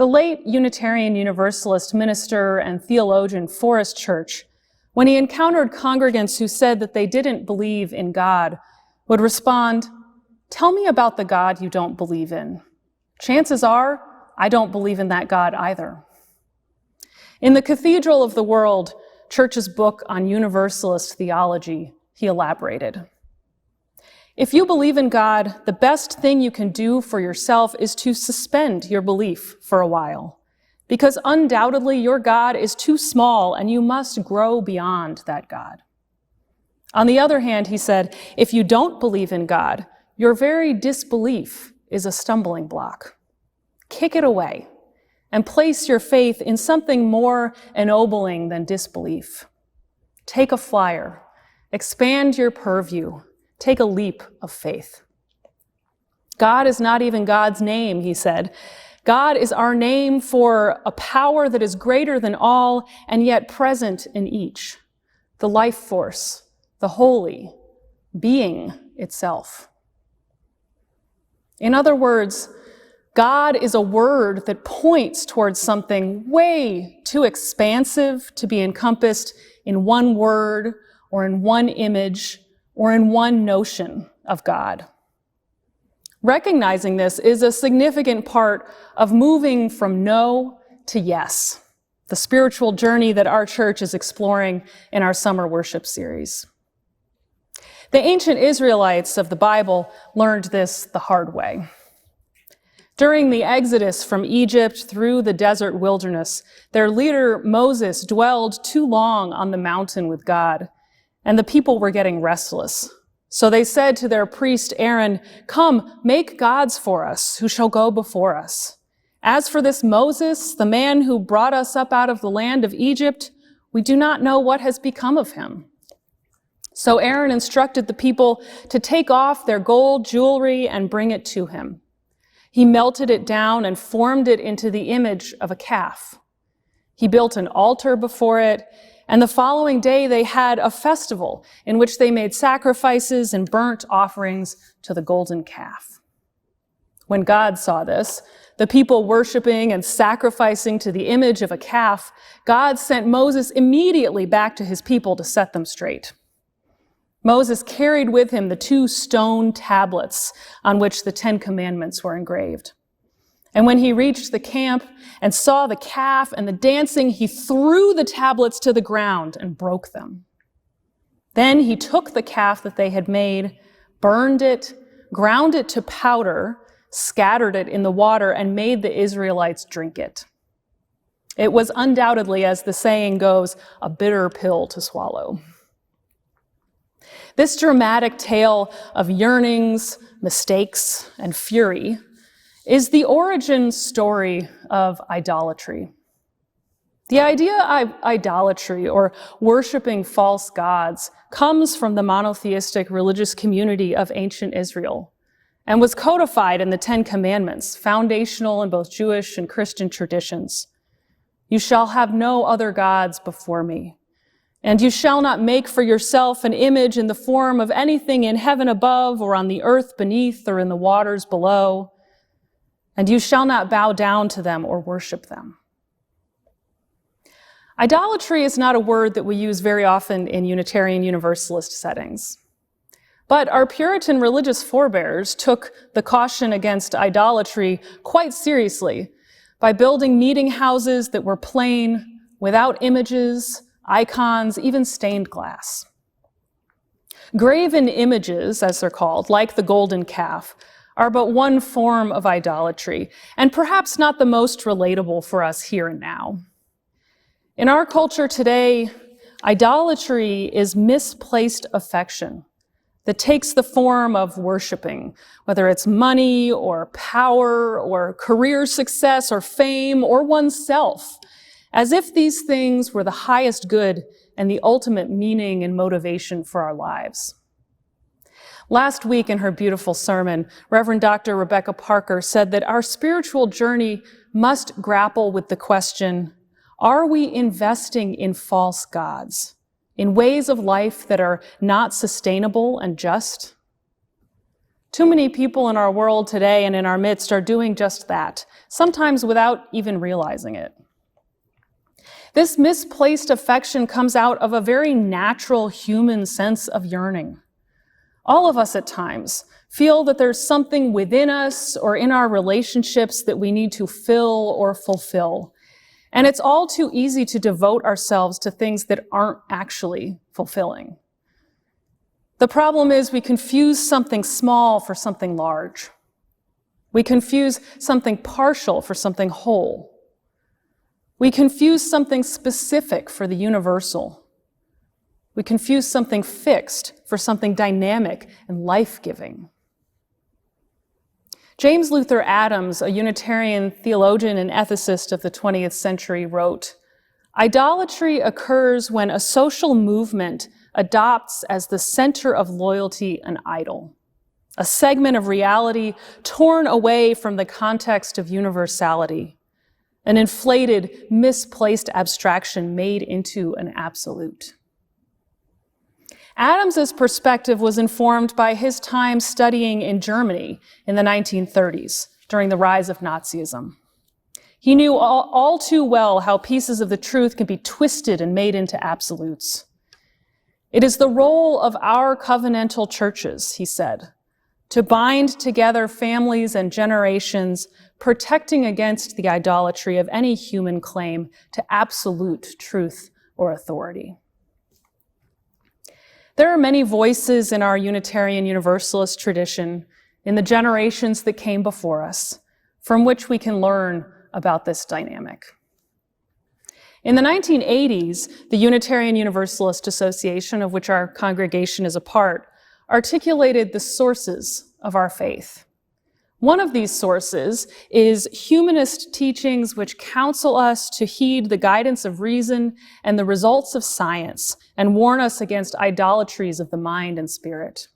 The late Unitarian Universalist minister and theologian Forrest Church, when he encountered congregants who said that they didn't believe in God, would respond, "Tell me about the God you don't believe in. Chances are, I don't believe in that God either." In The Cathedral of the World, Church's book on Universalist theology, he elaborated, "If you believe in God, the best thing you can do for yourself is to suspend your belief for a while, because undoubtedly your God is too small and you must grow beyond that God. On the other hand," he said, "if you don't believe in God, your very disbelief is a stumbling block. Kick it away and place your faith in something more ennobling than disbelief. Take a flyer, expand your purview, take a leap of faith." God is not even God's name, he said. God is our name for a power that is greater than all and yet present in each, the life force, the holy, being itself. In other words, God is a word that points towards something way too expansive to be encompassed in one word or in one image or in one notion of God. Recognizing this is a significant part of moving from no to yes, the spiritual journey that our church is exploring in our summer worship series. The ancient Israelites of the Bible learned this the hard way. During the exodus from Egypt through the desert wilderness, their leader Moses dwelled too long on the mountain with God, and the people were getting restless. So they said to their priest Aaron, "Come, make gods for us, who shall go before us. As for this Moses, the man who brought us up out of the land of Egypt, we do not know what has become of him." So Aaron instructed the people to take off their gold jewelry and bring it to him. He melted it down and formed it into the image of a calf. He built an altar before it, and the following day they had a festival in which they made sacrifices and burnt offerings to the golden calf. When God saw this, the people worshiping and sacrificing to the image of a calf, God sent Moses immediately back to his people to set them straight. Moses carried with him the 2 stone tablets on which the 10 Commandments were engraved. And when he reached the camp and saw the calf and the dancing, he threw the tablets to the ground and broke them. Then he took the calf that they had made, burned it, ground it to powder, scattered it in the water, and made the Israelites drink it. It was undoubtedly, as the saying goes, a bitter pill to swallow. This dramatic tale of yearnings, mistakes, and fury is the origin story of idolatry. The idea of idolatry, or worshiping false gods, comes from the monotheistic religious community of ancient Israel and was codified in the 10 Commandments, foundational in both Jewish and Christian traditions. "You shall have no other gods before me. And you shall not make for yourself an image in the form of anything in heaven above or on the earth beneath or in the waters below. And you shall not bow down to them or worship them." Idolatry is not a word that we use very often in Unitarian Universalist settings. But our Puritan religious forebears took the caution against idolatry quite seriously by building meeting houses that were plain, without images, icons, even stained glass. Graven images, as they're called, like the golden calf, are but one form of idolatry, and perhaps not the most relatable for us here and now. In our culture today, idolatry is misplaced affection that takes the form of worshiping, whether it's money or power or career success or fame or oneself, as if these things were the highest good and the ultimate meaning and motivation for our lives. Last week in her beautiful sermon, Reverend Dr. Rebecca Parker said that our spiritual journey must grapple with the question, are we investing in false gods, in ways of life that are not sustainable and just? Too many people in our world today and in our midst are doing just that, sometimes without even realizing it. This misplaced affection comes out of a very natural human sense of yearning. All of us at times feel that there's something within us or in our relationships that we need to fill or fulfill. And it's all too easy to devote ourselves to things that aren't actually fulfilling. The problem is we confuse something small for something large. We confuse something partial for something whole. We confuse something specific for the universal. We confuse something fixed for something dynamic and life-giving. James Luther Adams, a Unitarian theologian and ethicist of the 20th century, wrote, "Idolatry occurs when a social movement adopts as the center of loyalty an idol, a segment of reality torn away from the context of universality, an inflated, misplaced abstraction made into an absolute." Adams's perspective was informed by his time studying in Germany in the 1930s during the rise of Nazism. He knew all too well how pieces of the truth can be twisted and made into absolutes. "It is the role of our covenantal churches," he said, "to bind together families and generations, protecting against the idolatry of any human claim to absolute truth or authority." There are many voices in our Unitarian Universalist tradition in the generations that came before us, from which we can learn about this dynamic. In the 1980s, the Unitarian Universalist Association, of which our congregation is a part, articulated the sources of our faith. One of these sources is humanist teachings which counsel us to heed the guidance of reason and the results of science and warn us against idolatries of the mind and spirit.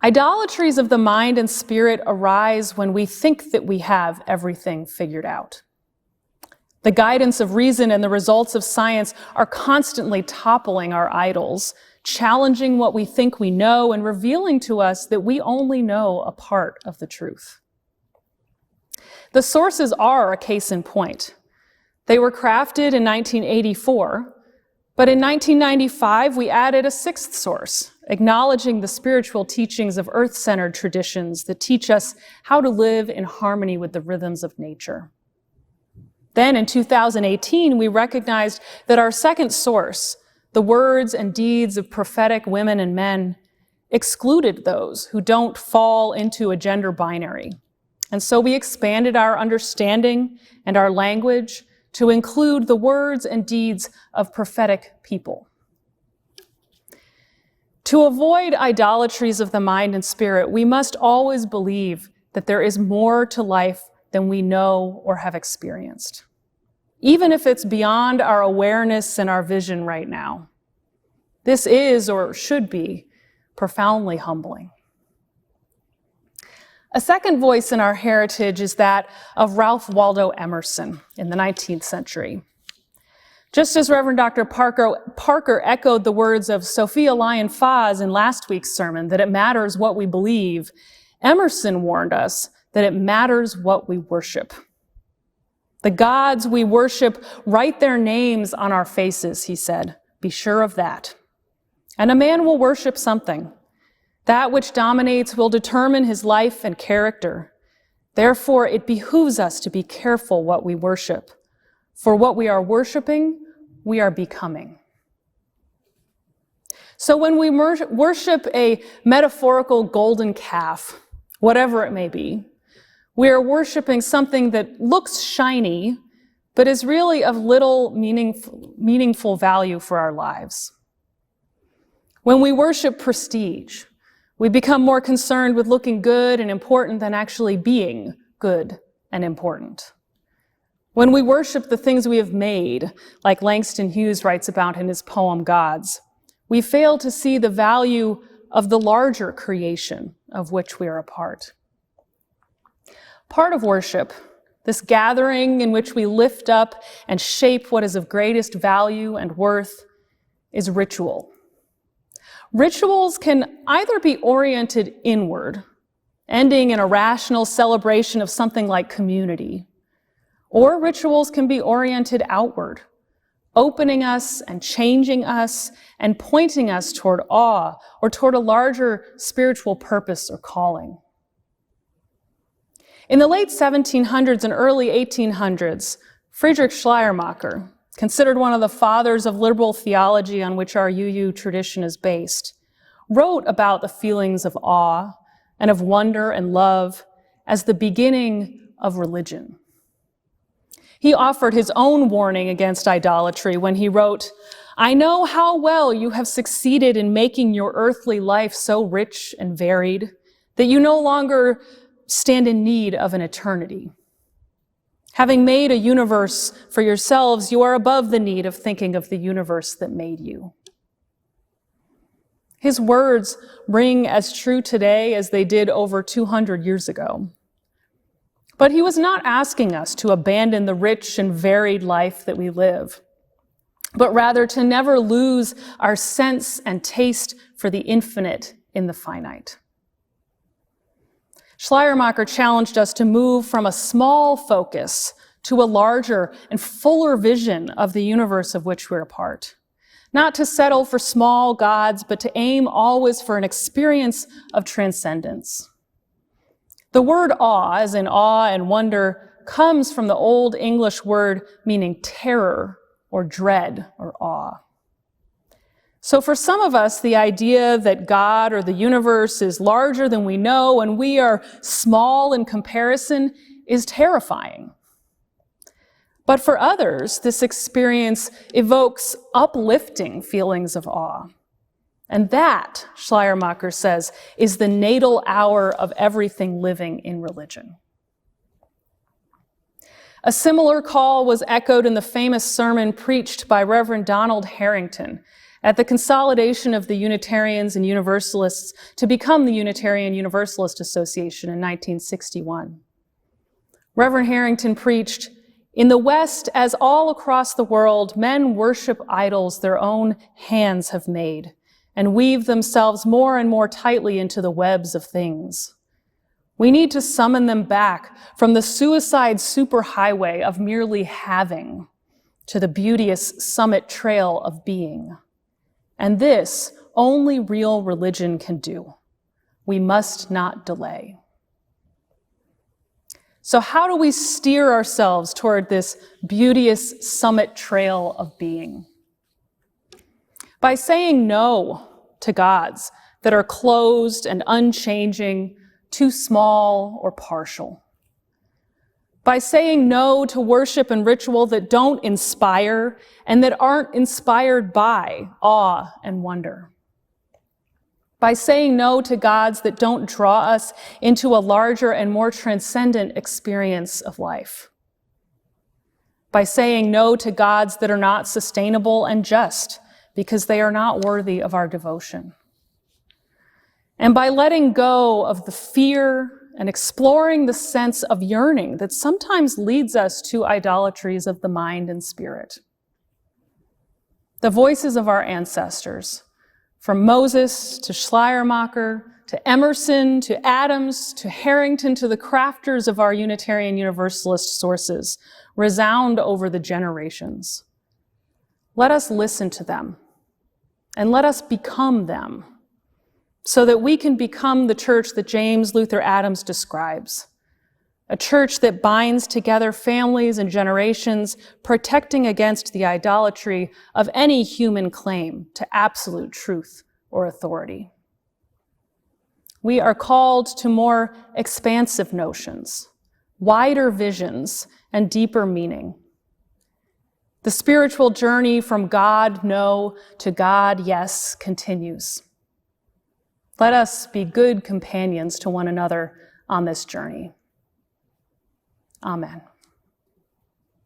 Idolatries of the mind and spirit arise when we think that we have everything figured out. The guidance of reason and the results of science are constantly toppling our idols, challenging what we think we know and revealing to us that we only know a part of the truth. The sources are a case in point. They were crafted in 1984, but in 1995 we added a sixth source, acknowledging the spiritual teachings of earth-centered traditions that teach us how to live in harmony with the rhythms of nature. Then in 2018, we recognized that our second source, the words and deeds of prophetic women and men, excluded those who don't fall into a gender binary. And so we expanded our understanding and our language to include the words and deeds of prophetic people. To avoid idolatries of the mind and spirit, we must always believe that there is more to life than we know or have experienced, even if it's beyond our awareness and our vision right now. This is, or should be, profoundly humbling. A second voice in our heritage is that of Ralph Waldo Emerson in the 19th century. Just as Reverend Dr. Parker echoed the words of Sophia Lyon-Fahs in last week's sermon, that it matters what we believe, Emerson warned us that it matters what we worship. The gods we worship write their names on our faces, he said. Be sure of that. And a man will worship something. That which dominates will determine his life and character. Therefore, it behooves us to be careful what we worship. For what we are worshiping, we are becoming. So when we worship a metaphorical golden calf, whatever it may be, we are worshiping something that looks shiny, but is really of little meaningful value for our lives. When we worship prestige, we become more concerned with looking good and important than actually being good and important. When we worship the things we have made, like Langston Hughes writes about in his poem Gods, we fail to see the value of the larger creation of which we are a part. Part of worship, this gathering in which we lift up and shape what is of greatest value and worth, is ritual. Rituals can either be oriented inward, ending in a rational celebration of something like community, or rituals can be oriented outward, opening us and changing us and pointing us toward awe or toward a larger spiritual purpose or calling. In the late 1700s and early 1800s, Friedrich Schleiermacher, considered one of the fathers of liberal theology on which our UU tradition is based, wrote about the feelings of awe and of wonder and love as the beginning of religion. He offered his own warning against idolatry when he wrote, "I know how well you have succeeded in making your earthly life so rich and varied that you no longer stand in need of an eternity. Having made a universe for yourselves, you are above the need of thinking of the universe that made you." His words ring as true today as they did over 200 years ago. But he was not asking us to abandon the rich and varied life that we live, but rather to never lose our sense and taste for the infinite in the finite. Schleiermacher challenged us to move from a small focus to a larger and fuller vision of the universe of which we're a part. Not to settle for small gods, but to aim always for an experience of transcendence. The word awe, as in awe and wonder, comes from the Old English word meaning terror or dread or awe. So for some of us, the idea that God or the universe is larger than we know and we are small in comparison is terrifying. But for others, this experience evokes uplifting feelings of awe. And that, Schleiermacher says, is the natal hour of everything living in religion. A similar call was echoed in the famous sermon preached by Reverend Donald Harrington at the consolidation of the Unitarians and Universalists to become the Unitarian Universalist Association in 1961. Reverend Harrington preached, "In the West, as all across the world, men worship idols their own hands have made and weave themselves more and more tightly into the webs of things. We need to summon them back from the suicide superhighway of merely having to the beauteous summit trail of being. And this only real religion can do. We must not delay." So how do we steer ourselves toward this beauteous summit trail of being? By saying no to gods that are closed and unchanging, too small or partial. By saying no to worship and ritual that don't inspire and that aren't inspired by awe and wonder. By saying no to gods that don't draw us into a larger and more transcendent experience of life. By saying no to gods that are not sustainable and just because they are not worthy of our devotion. And by letting go of the fear and exploring the sense of yearning that sometimes leads us to idolatries of the mind and spirit. The voices of our ancestors, from Moses to Schleiermacher, to Emerson, to Adams, to Harrington, to the crafters of our Unitarian Universalist sources, resound over the generations. Let us listen to them, and let us become them, so that we can become the church that James Luther Adams describes, a church that binds together families and generations, protecting against the idolatry of any human claim to absolute truth or authority. We are called to more expansive notions, wider visions, and deeper meaning. The spiritual journey from God no to God yes continues. Let us be good companions to one another on this journey. Amen.